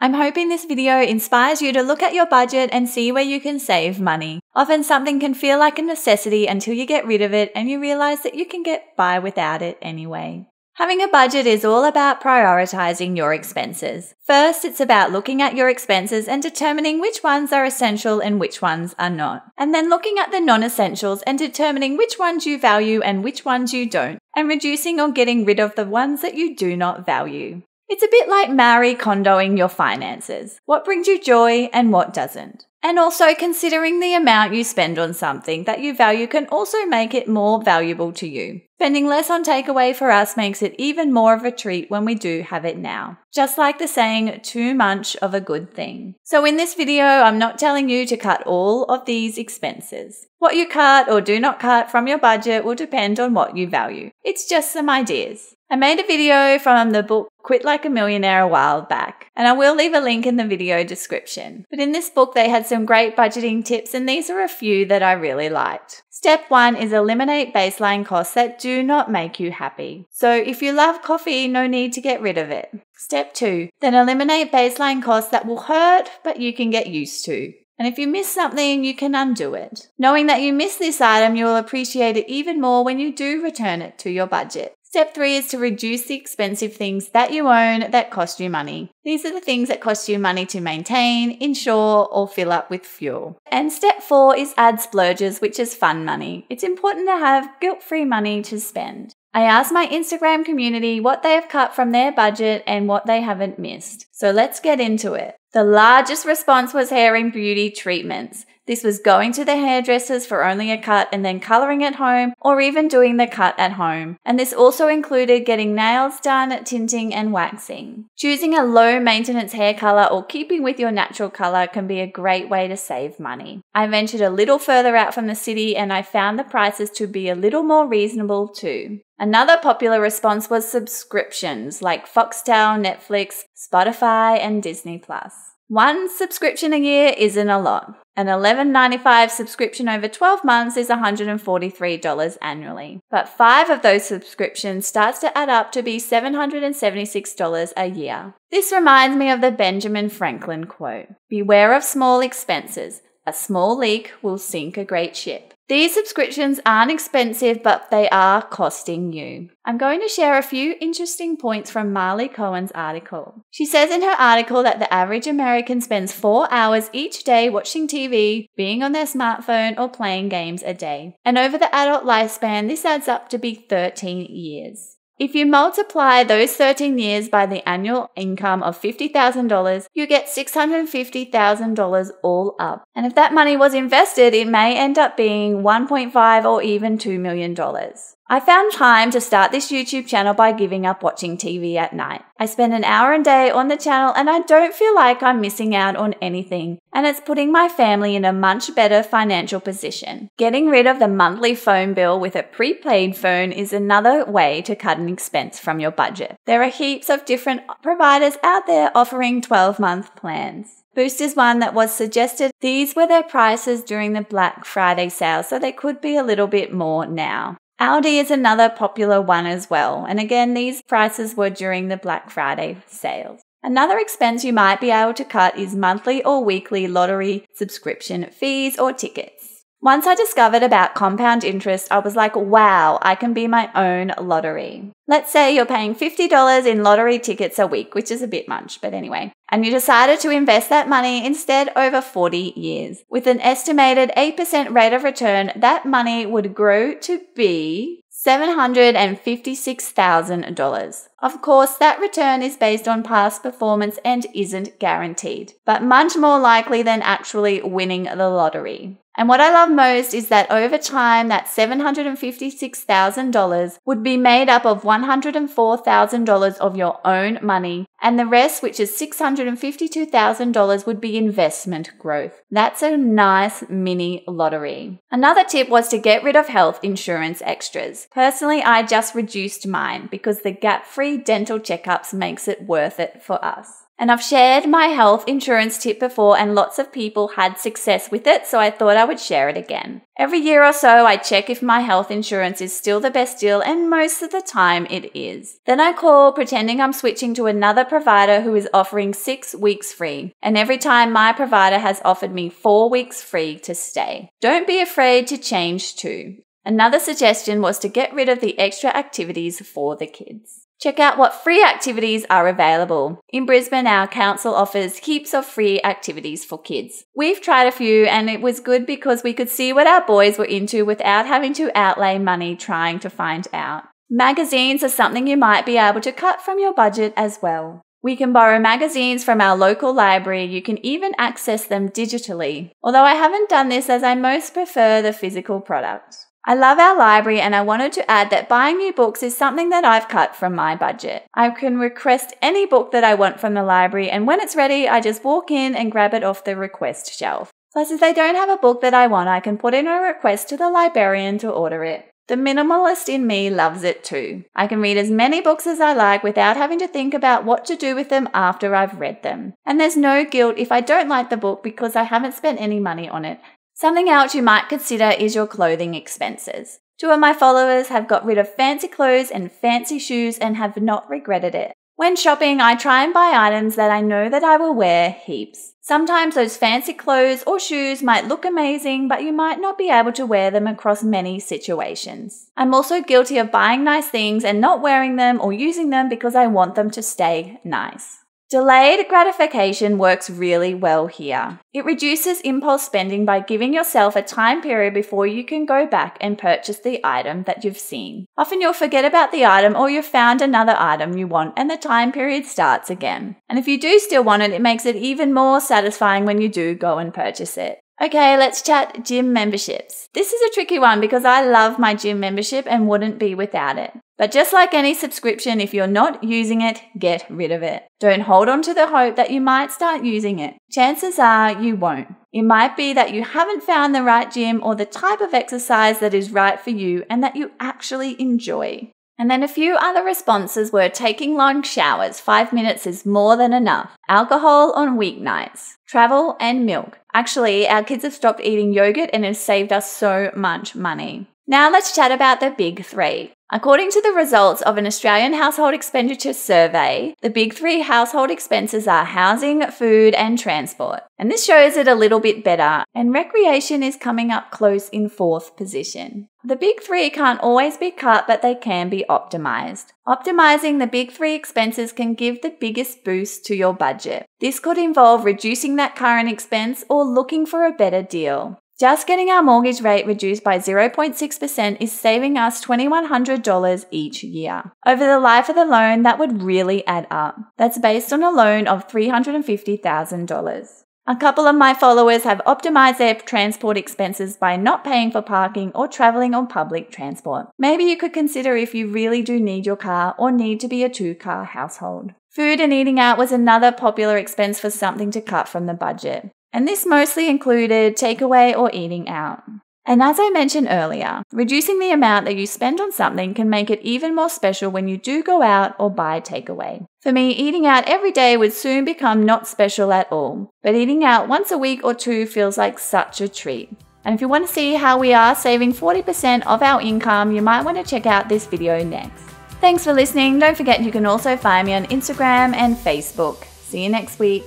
I'm hoping this video inspires you to look at your budget and see where you can save money. Often something can feel like a necessity until you get rid of it and you realize that you can get by without it anyway. Having a budget is all about prioritizing your expenses. First, it's about looking at your expenses and determining which ones are essential and which ones are not. And then looking at the non-essentials and determining which ones you value and which ones you don't, and reducing or getting rid of the ones that you do not value. It's a bit like Marie Kondoing your finances. What brings you joy and what doesn't. And also considering the amount you spend on something that you value can also make it more valuable to you. Spending less on takeaway for us makes it even more of a treat when we do have it now. Just like the saying, too much of a good thing. So in this video, I'm not telling you to cut all of these expenses. What you cut or do not cut from your budget will depend on what you value. It's just some ideas. I made a video from the book Quit Like a Millionaire a while back, and I will leave a link in the video description. But in this book, they had some great budgeting tips, and these are a few that I really liked. Step 1 is eliminate baseline costs that do not make you happy. So if you love coffee, no need to get rid of it. Step 2, then eliminate baseline costs that will hurt, but you can get used to. And if you miss something, you can undo it. Knowing that you miss this item, you will appreciate it even more when you do return it to your budget. Step 3 is to reduce the expensive things that you own that cost you money. These are the things that cost you money to maintain, insure, or fill up with fuel. And step 4 is add splurges, which is fun money. It's important to have guilt-free money to spend. I asked my Instagram community what they have cut from their budget and what they haven't missed. So let's get into it. The largest response was hair and beauty treatments. This was going to the hairdressers for only a cut and then colouring at home or even doing the cut at home. And this also included getting nails done, tinting and waxing. Choosing a low maintenance hair colour or keeping with your natural colour can be a great way to save money. I ventured a little further out from the city and I found the prices to be a little more reasonable too. Another popular response was subscriptions like Foxtel, Netflix, Spotify and Disney+. One subscription a year isn't a lot. An $11.95 subscription over 12 months is $143 annually. But 5 of those subscriptions starts to add up to be $776 a year. This reminds me of the Benjamin Franklin quote, "Beware of small expenses. A small leak will sink a great ship." These subscriptions aren't expensive, but they are costing you. I'm going to share a few interesting points from Marley Cohen's article. She says in her article that the average American spends 4 hours each day watching TV, being on their smartphone, or playing games a day. And over the adult lifespan, this adds up to be 13 years. If you multiply those 13 years by the annual income of $50,000, you get $650,000 all up. And if that money was invested, it may end up being $1.5 or even $2 million. I found time to start this YouTube channel by giving up watching TV at night. I spend an hour a day on the channel and I don't feel like I'm missing out on anything. And it's putting my family in a much better financial position. Getting rid of the monthly phone bill with a prepaid phone is another way to cut an expense from your budget. There are heaps of different providers out there offering 12-month plans. Boost is one that was suggested. These were their prices during the Black Friday sale, so they could be a little bit more now. Aldi is another popular one as well, and again these prices were during the Black Friday sales. Another expense you might be able to cut is monthly or weekly lottery subscription fees or tickets. Once I discovered about compound interest, I was like, wow, I can be my own lottery. Let's say you're paying $50 in lottery tickets a week, which is a bit much, but anyway. And you decided to invest that money instead over 40 years. With an estimated 8% rate of return, that money would grow to be $756,000. Of course, that return is based on past performance and isn't guaranteed, but much more likely than actually winning the lottery. And what I love most is that over time, that $756,000 would be made up of $104,000 of your own money, and the rest, which is $652,000, would be investment growth. That's a nice mini lottery. Another tip was to get rid of health insurance extras. Personally, I just reduced mine because the gap-free dental checkups makes it worth it for us. And I've shared my health insurance tip before and lots of people had success with it, so I thought I would share it again. Every year or so, I check if my health insurance is still the best deal, and most of the time it is. Then I call pretending I'm switching to another provider who is offering 6 weeks free, and every time my provider has offered me 4 weeks free to stay. Don't be afraid to change too. Another suggestion was to get rid of the extra activities for the kids. Check out what free activities are available. In Brisbane, our council offers heaps of free activities for kids. We've tried a few and it was good because we could see what our boys were into without having to outlay money trying to find out. Magazines are something you might be able to cut from your budget as well. We can borrow magazines from our local library. You can even access them digitally. Although I haven't done this as I most prefer the physical product. I love our library and I wanted to add that buying new books is something that I've cut from my budget. I can request any book that I want from the library and when it's ready, I just walk in and grab it off the request shelf. Plus, if they don't have a book that I want, I can put in a request to the librarian to order it. The minimalist in me loves it too. I can read as many books as I like without having to think about what to do with them after I've read them. And there's no guilt if I don't like the book because I haven't spent any money on it. Something else you might consider is your clothing expenses. 2 of my followers have got rid of fancy clothes and fancy shoes and have not regretted it. When shopping, I try and buy items that I know that I will wear heaps. Sometimes those fancy clothes or shoes might look amazing, but you might not be able to wear them across many situations. I'm also guilty of buying nice things and not wearing them or using them because I want them to stay nice. Delayed gratification works really well here. It reduces impulse spending by giving yourself a time period before you can go back and purchase the item that you've seen. Often you'll forget about the item or you've found another item you want and the time period starts again. And if you do still want it, it makes it even more satisfying when you do go and purchase it. Okay, let's chat gym memberships. This is a tricky one because I love my gym membership and wouldn't be without it. But just like any subscription, if you're not using it, get rid of it. Don't hold on to the hope that you might start using it. Chances are you won't. It might be that you haven't found the right gym or the type of exercise that is right for you and that you actually enjoy. And then a few other responses were taking long showers, 5 minutes is more than enough, alcohol on weeknights, travel and milk. Actually, our kids have stopped eating yogurt and it has saved us so much money. Now let's chat about the big 3. According to the results of an Australian household expenditure survey, the big 3 household expenses are housing, food and transport. And this shows it a little bit better, and recreation is coming up close in 4th position. The big 3 can't always be cut, but they can be optimized. Optimizing the big 3 expenses can give the biggest boost to your budget. This could involve reducing that current expense or looking for a better deal. Just getting our mortgage rate reduced by 0.6% is saving us $2,100 each year. Over the life of the loan, that would really add up. That's based on a loan of $350,000. A couple of my followers have optimized their transport expenses by not paying for parking or traveling on public transport. Maybe you could consider if you really do need your car or need to be a 2-car household. Food and eating out was another popular expense for something to cut from the budget. And this mostly included takeaway or eating out. And as I mentioned earlier, reducing the amount that you spend on something can make it even more special when you do go out or buy takeaway. For me, eating out every day would soon become not special at all, but eating out once a week or 2 feels like such a treat. And if you want to see how we are saving 40% of our income, you might want to check out this video next. Thanks for listening. Don't forget you can also find me on Instagram and Facebook. See you next week.